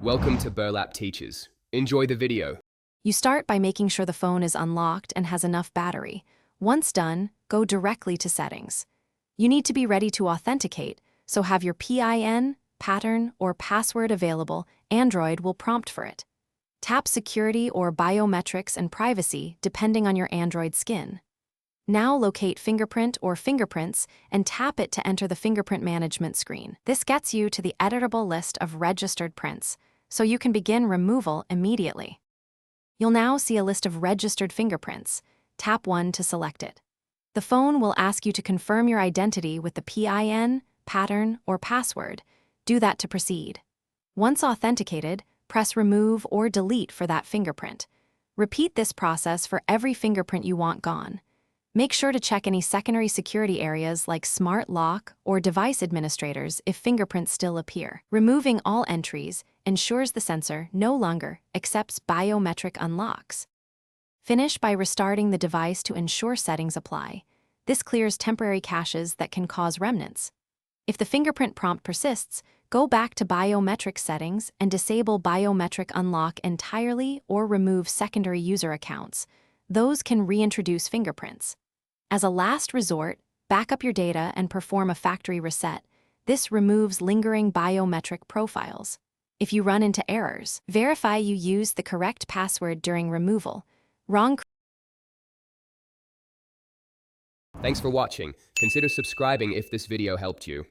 Welcome to Burlap Teachers. Enjoy the video. You start by making sure the phone is unlocked and has enough battery. Once done, go directly to Settings. You need to be ready to authenticate, so have your PIN, pattern, or password available. Android will prompt for it. Tap Security or Biometrics and Privacy, depending on your Android skin. Now locate Fingerprint or Fingerprints and tap it to enter the fingerprint management screen. This gets you to the editable list of registered prints, so you can begin removal immediately. You'll now see a list of registered fingerprints. Tap one to select it. The phone will ask you to confirm your identity with the PIN, pattern, or password. Do that to proceed. Once authenticated, press Remove or Delete for that fingerprint. Repeat this process for every fingerprint you want gone. Make sure to check any secondary security areas like Smart Lock or Device Administrators if fingerprints still appear. Removing all entries ensures the sensor no longer accepts biometric unlocks. Finish by restarting the device to ensure settings apply. This clears temporary caches that can cause remnants. If the fingerprint prompt persists, go back to biometric settings and disable biometric unlock entirely or remove secondary user accounts. Those can reintroduce fingerprints. As a last resort, back up your data and perform a factory reset. This removes lingering biometric profiles. If you run into errors, verify you used the correct password during removal. Thanks for watching. Consider subscribing if this video helped you.